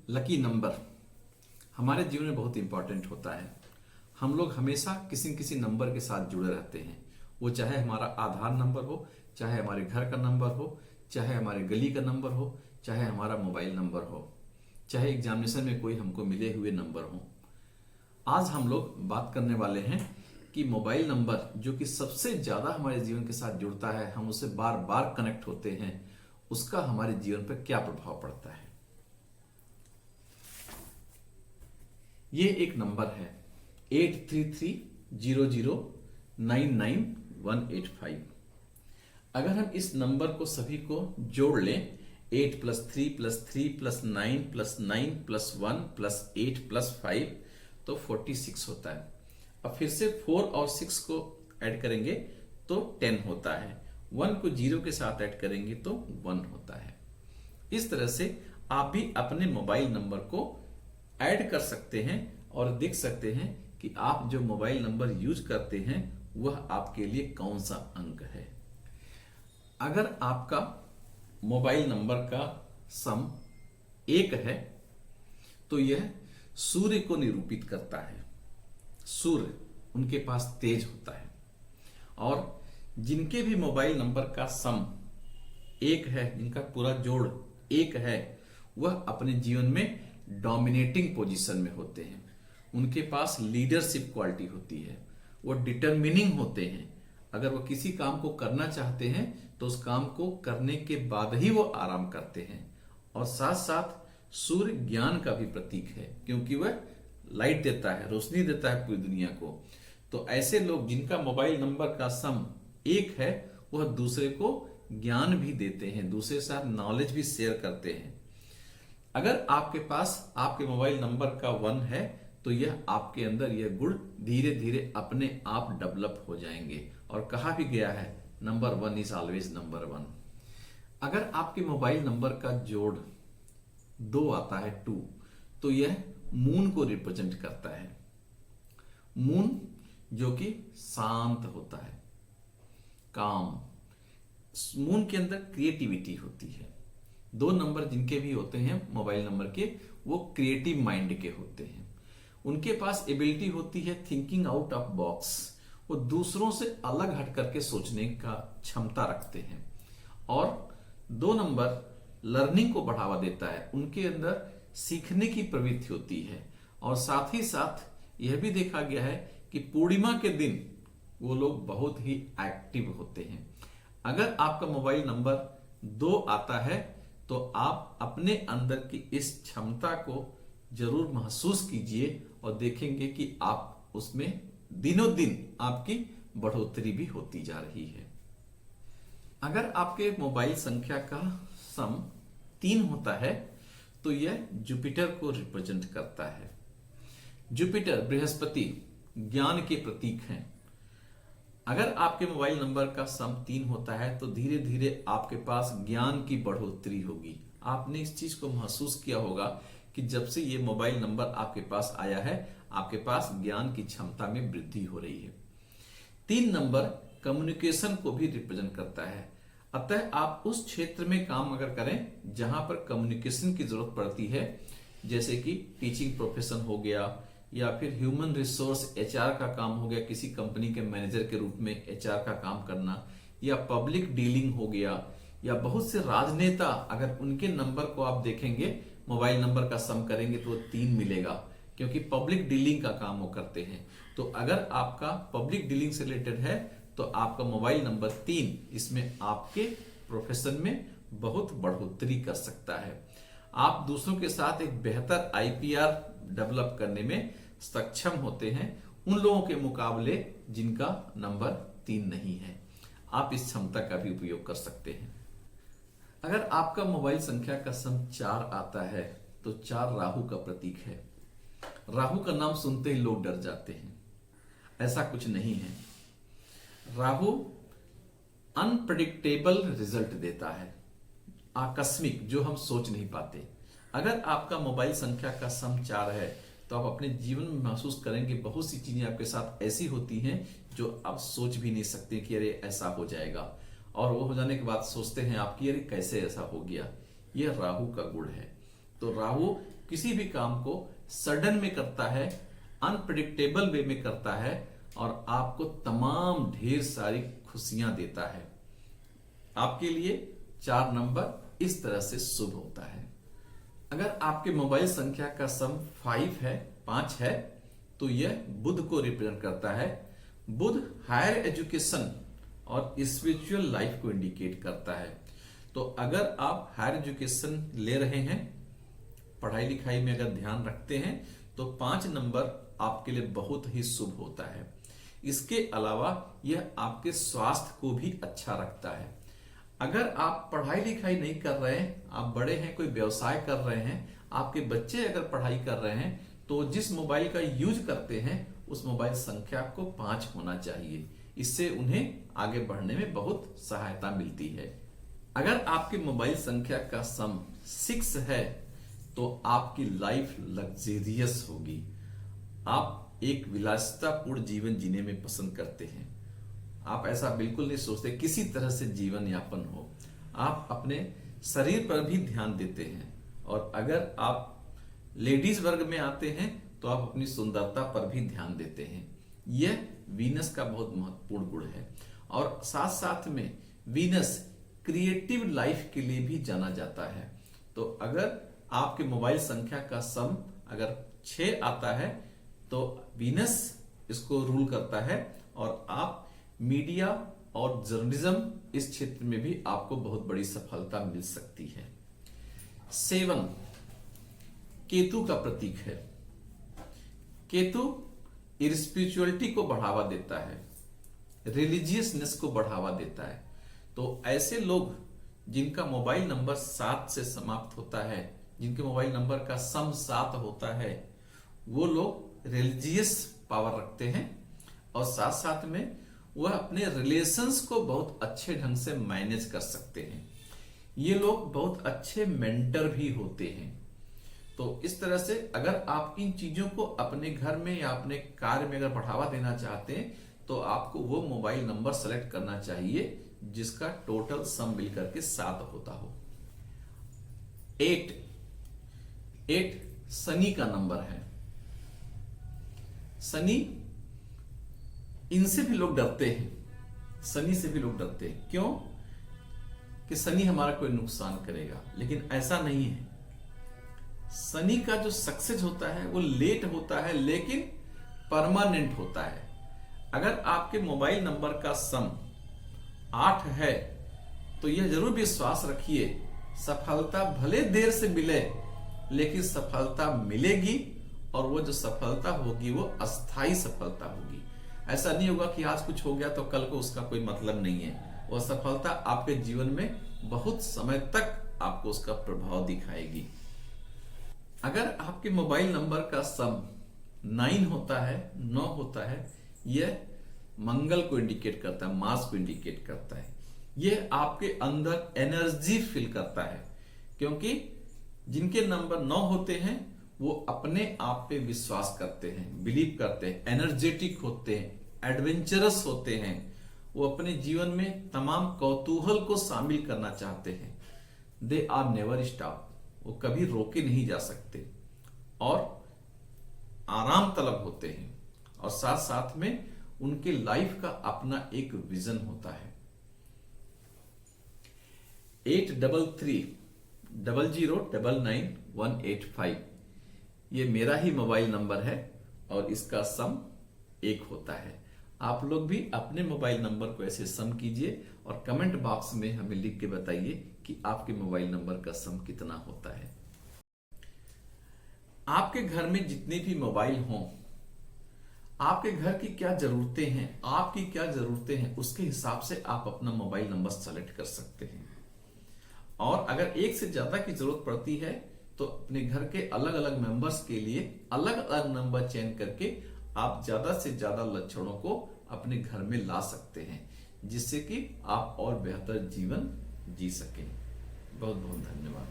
Lucky number हमारे जीवन में बहुत इंपॉर्टेंट होता है। हम लोग हमेशा किसी न किसी नंबर के साथ जुड़े रहते हैं। वो चाहे हमारा आधार नंबर हो, चाहे हमारे घर का नंबर हो, चाहे हमारे गली का नंबर हो, चाहे हमारा मोबाइल नंबर हो, चाहे एग्जामिनेशन में कोई हमको मिले हुए नंबर हो। आज हम लोग बात करने वाले हैं कि मोबाइल नंबर जो कि सबसे ज्यादा हमारे जीवन के साथ जुड़ता है, हम उससे बार बार कनेक्ट होते हैं, उसका हमारे जीवन पर क्या प्रभाव पड़ता है। ये एक नंबर है 8330099185। अगर हम इस नंबर को सभी को जोड़ लें 8 + 3 + 3 + 9 + 9 + 1 + 8 + 5 तो 46 होता है। अब फिर से 4 और 6 को ऐड करेंगे तो 10 होता है। 1 को 0 के साथ ऐड करेंगे तो 1 होता है। इस तरह से आप भी अपने मोबाइल नंबर को ऐड कर सकते हैं और देख सकते हैं कि आप जो मोबाइल नंबर यूज करते हैं वह आपके लिए कौन सा अंक है। अगर आपका मोबाइल नंबर का सम 1 है तो यह सूर्य को निरूपित करता है। सूर्य उनके पास तेज होता है और जिनके भी मोबाइल नंबर का सम 1 है, जिनका पूरा जोड़ 1 है, वह अपने जीवन में डोमिनेटिंग पोजीशन में होते हैं। उनके पास लीडरशिप क्वालिटी होती है, वो डिटरमिनिंग होते हैं। अगर वो किसी काम को करना चाहते हैं तो उस काम को करने के बाद ही वो आराम करते हैं। और साथ साथ सूर्य ज्ञान का भी प्रतीक है, क्योंकि वह लाइट देता है, रोशनी देता है पूरी दुनिया को। तो ऐसे लोग जिनका मोबाइल नंबर का सम 1 है, वह दूसरे को ज्ञान भी देते हैं, दूसरे के साथ नॉलेज भी शेयर करते हैं। अगर आपके पास आपके मोबाइल नंबर का 1 है तो यह आपके अंदर यह गुण धीरे धीरे अपने आप डेवलप हो जाएंगे। और कहा भी गया है नंबर 1 इज ऑलवेज नंबर 1। अगर आपके मोबाइल नंबर का जोड़ 2 आता है 2, तो यह मून को रिप्रेजेंट करता है। मून जो कि शांत होता है, काम। मून के अंदर क्रिएटिविटी होती है। 2 नंबर जिनके भी होते हैं मोबाइल नंबर के, वो क्रिएटिव माइंड के होते हैं। उनके पास एबिलिटी होती है थिंकिंग आउट ऑफ बॉक्स। वो दूसरों से अलग हट करके सोचने का क्षमता रखते हैं। और 2 नंबर लर्निंग को बढ़ावा देता है, उनके अंदर सीखने की प्रवृत्ति होती है। और साथ ही साथ यह भी देखा गया है कि पूर्णिमा के दिन वो लोग बहुत ही एक्टिव होते हैं। अगर आपका मोबाइल नंबर 2 आता है तो आप अपने अंदर की इस क्षमता को जरूर महसूस कीजिए और देखेंगे कि आप उसमें दिनों दिन आपकी बढ़ोतरी भी होती जा रही है। अगर आपके मोबाइल संख्या का सम 3 होता है तो यह जुपिटर को रिप्रेजेंट करता है। जुपिटर बृहस्पति ज्ञान के प्रतीक हैं। अगर आपके मोबाइल नंबर का सम 3 होता है तो धीरे धीरे आपके पास ज्ञान की बढ़ोतरी होगी। आपने इस चीज को महसूस किया होगा कि जब से ये मोबाइल नंबर आपके पास आया है, आपके पास ज्ञान की क्षमता में वृद्धि हो रही है। 3 नंबर कम्युनिकेशन को भी रिप्रेजेंट करता है। अतः आप उस क्षेत्र में काम अगर करें जहां पर कम्युनिकेशन की जरूरत पड़ती है, जैसे कि टीचिंग प्रोफेशन हो गया, या फिर ह्यूमन रिसोर्स एचआर का काम हो गया, किसी कंपनी के मैनेजर के रूप में एचआर का काम करना, या पब्लिक डीलिंग हो गया, या बहुत से राजनेता, अगर उनके नंबर को आप देखेंगे, मोबाइल नंबर का सम करेंगे तो 3 मिलेगा, क्योंकि पब्लिक डीलिंग का काम वो करते हैं। तो अगर आपका पब्लिक डीलिंग से रिलेटेड है तो आपका मोबाइल नंबर 3 इसमें आपके प्रोफेशन में बहुत बढ़ोतरी कर सकता है। आप दूसरों के साथ एक बेहतर आईपीआर डेवलप करने में सक्षम होते हैं उन लोगों के मुकाबले जिनका नंबर 3 नहीं है। आप इस क्षमता का भी उपयोग कर सकते हैं। अगर आपका मोबाइल संख्या का सम 4 आता है तो 4 राहु का प्रतीक है। राहु का नाम सुनते ही लोग डर जाते हैं, ऐसा कुछ नहीं है। राहु अनप्रेडिक्टेबल रिजल्ट देता है, आकस्मिक, जो हम सोच नहीं पाते। अगर आपका मोबाइल संख्या का सम 4 है तो आप अपने जीवन में महसूस करेंगे बहुत सी चीजें आपके साथ ऐसी होती हैं जो आप सोच भी नहीं सकते कि अरे ऐसा हो जाएगा। और वो हो जाने के बाद सोचते हैं आप कि अरे कैसे ऐसा हो गया। यह राहु का गुण है। तो राहु किसी भी काम को सडन में करता है, अनप्रिडिक्टेबल वे में करता है और आपको तमाम ढेर सारी खुशियां देता है। आपके लिए 4 नंबर इस तरह से शुभ होता है। अगर आपके मोबाइल संख्या का सम 5 है तो यह बुध को रिप्रेजेंट करता है। बुध हायर एजुकेशन और स्पिरिचुअल लाइफ को इंडिकेट करता है। तो अगर आप हायर एजुकेशन ले रहे हैं, पढ़ाई लिखाई में अगर ध्यान रखते हैं, तो 5 नंबर आपके लिए बहुत ही शुभ होता है। इसके अलावा यह आपके स्वास्थ्य को भी अच्छा रखता है। अगर आप पढ़ाई लिखाई नहीं कर रहे हैं, आप बड़े हैं, कोई व्यवसाय कर रहे हैं, आपके बच्चे अगर पढ़ाई कर रहे हैं, तो जिस मोबाइल का यूज करते हैं उस मोबाइल संख्या को 5 होना चाहिए। इससे उन्हें आगे बढ़ने में बहुत सहायता मिलती है। अगर आपके मोबाइल संख्या का सम 6 है तो आपकी लाइफ लग्जेरियस होगी। आप एक विलासितापूर्ण जीवन जीने में पसंद करते हैं। आप ऐसा बिल्कुल नहीं सोचते किसी तरह से जीवन यापन हो। आप अपने शरीर पर भी ध्यान देते हैं और अगर आप लेडीज वर्ग में आते हैं तो आप अपनी सुंदरता पर भी ध्यान देते हैं। यह वीनस का बहुत महत्वपूर्ण गुण है और साथ साथ में वीनस क्रिएटिव लाइफ के लिए भी जाना जाता है। तो अगर आपके मोबाइल संख्या का सम अगर 6 आता है तो वीनस इसको रूल करता है और आप मीडिया और जर्नलिज्म इस क्षेत्र में भी आपको बहुत बड़ी सफलता मिल सकती है। 7 केतु का प्रतीक है। केतु स्पिरिचुअलिटी को बढ़ावा देता है, रिलीजियसनेस को बढ़ावा देता है। तो ऐसे लोग जिनका मोबाइल नंबर 7 से समाप्त होता है, जिनके मोबाइल नंबर का सम 7 होता है, वो लोग रिलीजियस पावर रखते हैं और साथ साथ में वह अपने रिलेशंस को बहुत अच्छे ढंग से मैनेज कर सकते हैं। ये लोग बहुत अच्छे मेंटर भी होते हैं। तो इस तरह से अगर आप इन चीजों को अपने घर में या अपने कार्य में अगर बढ़ावा देना चाहते हैं तो आपको वो मोबाइल नंबर सेलेक्ट करना चाहिए जिसका टोटल सम मिलकर के 7 होता हो। 8 शनि का नंबर है। शनि, इनसे भी लोग डरते हैं। शनि से भी लोग डरते हैं। क्यों? कि शनि हमारा कोई नुकसान करेगा, लेकिन ऐसा नहीं है। शनि का जो सक्सेस होता है वो लेट होता है लेकिन परमानेंट होता है। अगर आपके मोबाइल नंबर का सम 8 है तो यह जरूर विश्वास रखिए, सफलता भले देर से मिले लेकिन सफलता मिलेगी और वो जो सफलता होगी वो अस्थाई सफलता होगी। ऐसा नहीं होगा कि आज कुछ हो गया तो कल को उसका कोई मतलब नहीं है। वह सफलता आपके जीवन में बहुत समय तक आपको उसका प्रभाव दिखाएगी। अगर आपके मोबाइल नंबर का सम 9 होता है, 9 होता है, यह मंगल को इंडिकेट करता है, मार्स को इंडिकेट करता है। यह आपके अंदर एनर्जी फील करता है, क्योंकि जिनके नंबर 9 होते हैं वो अपने आप पे विश्वास करते हैं, बिलीव करते हैं, एनर्जेटिक होते हैं, एडवेंचरस होते हैं। वो अपने जीवन में तमाम कौतूहल को शामिल करना चाहते हैं। दे आर नेवर स्टॉप, वो कभी रोके नहीं जा सकते और आराम तलब होते हैं और साथ साथ में उनके लाइफ का अपना एक विजन होता है। 8330999185 ये मेरा ही मोबाइल नंबर है और इसका सम 1 होता है। आप लोग भी अपने मोबाइल नंबर को ऐसे सम कीजिए और कमेंट बॉक्स में हमें लिख के बताइए कि आपके मोबाइल नंबर का सम कितना होता है। आपके घर में जितने भी मोबाइल हों, आपके घर की क्या जरूरतें हैं, आपकी क्या जरूरतें हैं, उसके हिसाब से आप अपना मोबाइल नंबर सेलेक्ट कर सकते हैं। और अगर एक से ज्यादा की जरूरत पड़ती है तो अपने घर के अलग अलग मेंबर्स के लिए अलग अलग नंबर चयन करके आप ज्यादा से ज्यादा लक्षणों को अपने घर में ला सकते हैं, जिससे कि आप और बेहतर जीवन जी सकें। बहुत बहुत धन्यवाद।